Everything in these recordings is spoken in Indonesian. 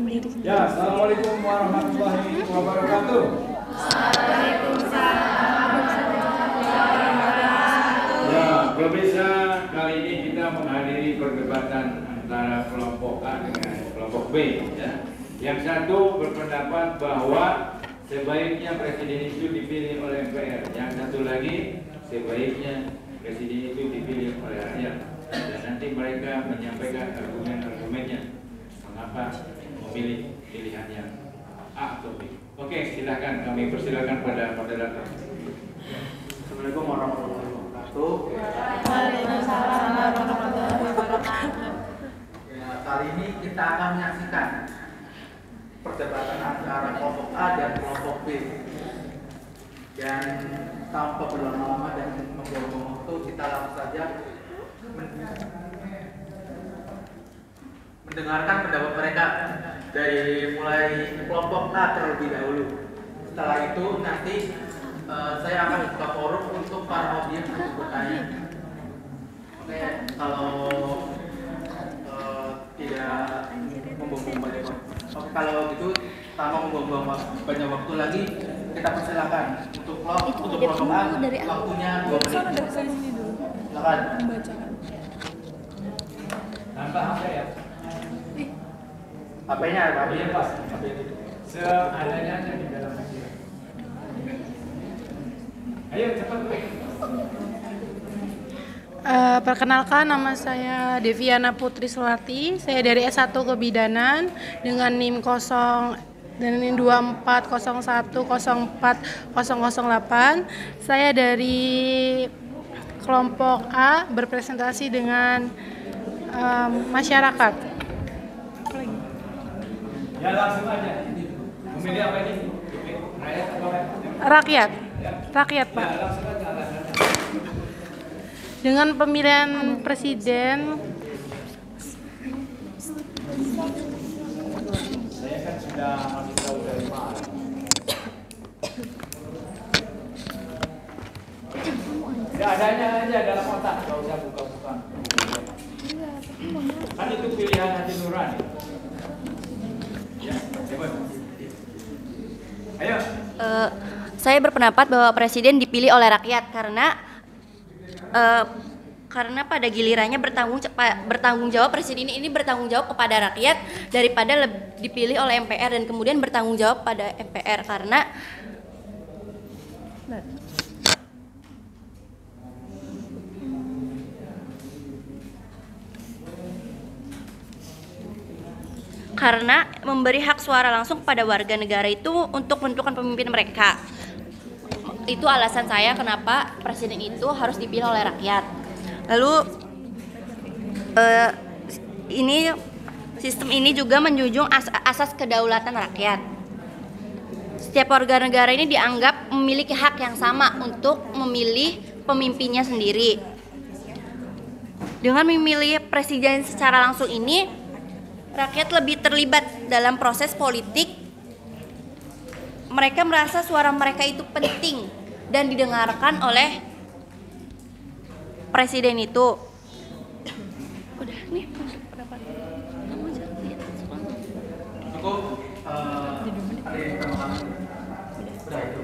Ya, assalamualaikum warahmatullahi wabarakatuh. Ya, pemirsa, kali ini kita menghadiri perdebatan antara kelompok A dengan kelompok B. Ya. Yang satu berpendapat bahwa sebaiknya presiden itu dipilih oleh MPR. Yang satu lagi sebaiknya presiden itu dipilih oleh rakyat. Dan nanti mereka menyampaikan argumen-argumennya mengapa memilih pilihan yang A atau B. Oke, silakan, kami persilakan pada moderator. Assalamualaikum warahmatullahi wabarakatuh. Waalaikumsalam warahmatullahi wabarakatuh. Ya, kali ini kita akan menyaksikan perdebatan antara kelompok A dan kelompok B. Dan tanpa berlama-lama dan membuang-buang waktu, kita langsung saja mendengarkan pendapat mereka dari mulai kelompok A terlebih dahulu. Setelah itu nanti saya akan buka forum untuk para objek untuk bertanya. Oke, kalau tidak membuang banyak waktu. Oke, kalau gitu tanpa membuang banyak waktu lagi, kita persilakan untuk kelompok A waktunya 2 menit. Silakan. Tanpa HP ya? HP-nya apa? HP-nya pas. Seadanya aja di dalam meja. Ayo cepat. Perkenalkan, nama saya Deviana Putri Selati. Saya dari S1 Kebidanan dengan NIM 24010408. Saya dari kelompok A berpresentasi dengan masyarakat. Ya langsung aja. Memilih apa ini? Rakyat atau Rakyat, Pak. Ya, langsung aja. Dengan pemilihan presiden, Saya kan sudah masih tahu dari Pak. Ya adanya aja dalam otak, nggak usah buka-buka. Kan itu pilihan hati nurani. Ya, coba. Ayo. Saya berpendapat bahwa presiden dipilih oleh rakyat karena pada gilirannya bertanggung jawab presiden ini bertanggung jawab kepada rakyat daripada dipilih oleh MPR dan kemudian bertanggung jawab pada MPR karena memberi hak suara langsung kepada warga negara itu untuk menentukan pemimpin mereka. Itu alasan saya kenapa presiden itu harus dipilih oleh rakyat. Lalu sistem ini juga menjunjung asas kedaulatan rakyat. Setiap warga negara ini dianggap memiliki hak yang sama untuk memilih pemimpinnya sendiri. Dengan memilih presiden secara langsung ini, rakyat lebih terlibat dalam proses politik. Mereka merasa suara mereka itu penting dan didengarkan oleh presiden itu. Udah nih pendapat. Cukup. Udah itu.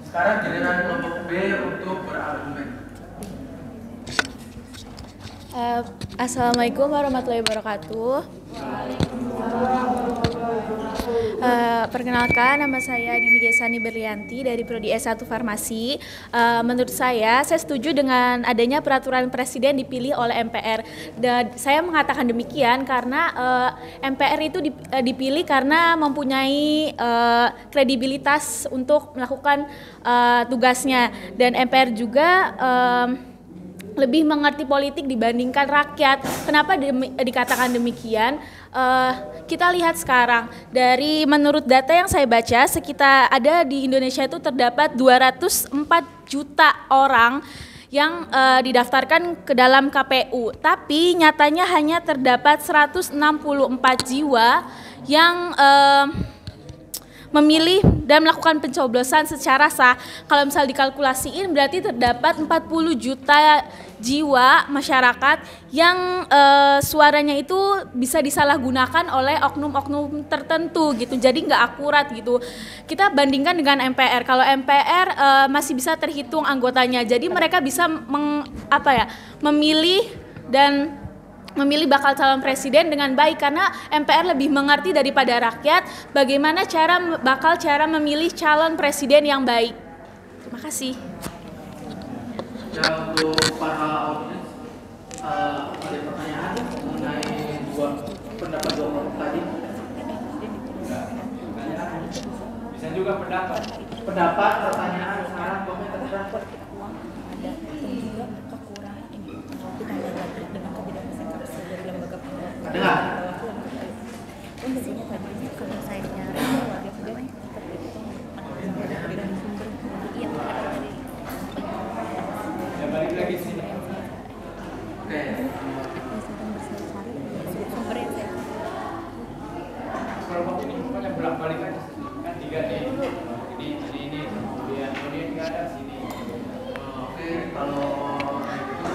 Sekarang giliran kelompok B untuk berargumen. Assalamualaikum warahmatullahi wabarakatuh. Perkenalkan, nama saya Dini Gesani Berlianti dari Prodi S1 Farmasi. Menurut saya setuju dengan adanya peraturan presiden dipilih oleh MPR. Dan saya mengatakan demikian karena MPR itu dipilih karena mempunyai kredibilitas untuk melakukan tugasnya, dan MPR juga lebih mengerti politik dibandingkan rakyat. Kenapa dikatakan demikian? Kita lihat sekarang dari menurut data yang saya baca, sekitar ada di Indonesia itu terdapat 204 juta orang yang didaftarkan ke dalam KPU, tapi nyatanya hanya terdapat 164 jiwa yang memilih dan melakukan pencoblosan secara sah. Kalau misal dikalkulasiin berarti terdapat 40 juta jiwa masyarakat yang suaranya itu bisa disalahgunakan oleh oknum-oknum tertentu gitu. Jadi nggak akurat gitu. Kita bandingkan dengan MPR. Kalau MPR masih bisa terhitung anggotanya. Jadi mereka bisa memilih dan memilih bakal calon presiden dengan baik karena MPR lebih mengerti daripada rakyat bagaimana cara memilih calon presiden yang baik. Terima kasih. Ya, untuk para audiens, ada pertanyaan mengenai pendapat dua kelompok tadi? Bisa juga pendapat. Pendapat, pertanyaan, saran, komentar, terserah. Ada nggak? Ya balik lagi sini. Oke. Kelompok ini pokoknya bolak-balik aja. Kan 3 nih. Ini, kemudian ini nggak ada sini. Oke, kalau kayak gitu,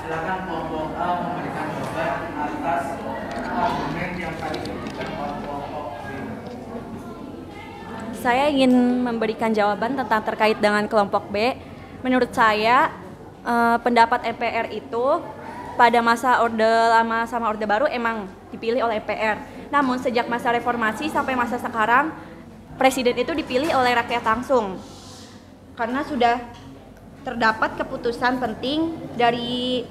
silakan kelompok A memberikan jawaban atas argumen yang tadi diberikan oleh kelompok B. Saya ingin memberikan jawaban tentang terkait dengan kelompok B. Menurut saya, pendapat MPR itu pada masa Orde Lama sama Orde Baru emang dipilih oleh MPR. Namun sejak masa reformasi sampai masa sekarang, presiden itu dipilih oleh rakyat langsung. Karena sudah terdapat keputusan penting dari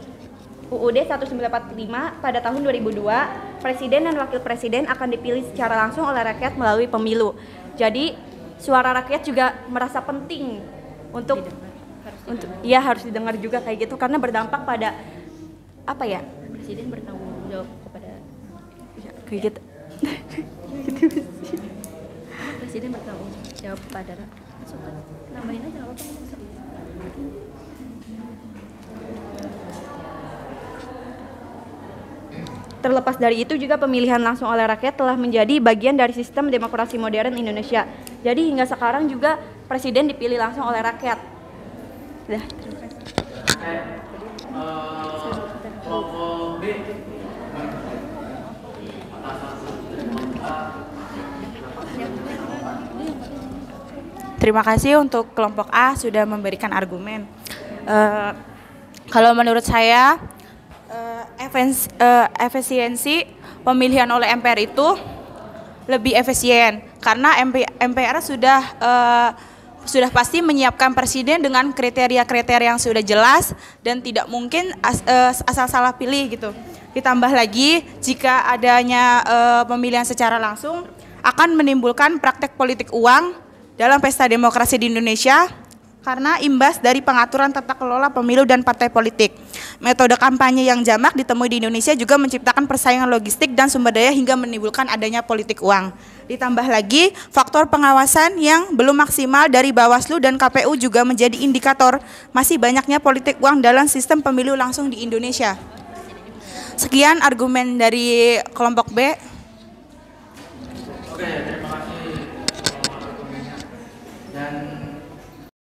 UUD 1945 pada tahun 2002, presiden dan wakil presiden akan dipilih secara langsung oleh rakyat melalui pemilu. Jadi suara rakyat juga merasa penting untuk harus didengar juga kayak gitu karena berdampak pada presiden bertanggung jawab kepada kayak gitu. Presiden bertanggung jawab kepada nambahin aja apa Terlepas dari itu juga pemilihan langsung oleh rakyat telah menjadi bagian dari sistem demokrasi modern Indonesia. Jadi hingga sekarang juga presiden dipilih langsung oleh rakyat. Sudah, terima kasih. Kelompok B. Terima kasih untuk kelompok A sudah memberikan argumen. Kalau menurut saya efisiensi pemilihan oleh MPR itu lebih efisien karena MPR sudah pasti menyiapkan presiden dengan kriteria-kriteria yang sudah jelas dan tidak mungkin asal salah pilih gitu. Ditambah lagi jika adanya pemilihan secara langsung akan menimbulkan praktek politik uang dalam pesta demokrasi di Indonesia karena imbas dari pengaturan tata kelola pemilu dan partai politik. Metode kampanye yang jamak ditemui di Indonesia juga menciptakan persaingan logistik dan sumber daya hingga menimbulkan adanya politik uang. Ditambah lagi, faktor pengawasan yang belum maksimal dari Bawaslu dan KPU juga menjadi indikator masih banyaknya politik uang dalam sistem pemilu langsung di Indonesia. Sekian argumen dari kelompok B.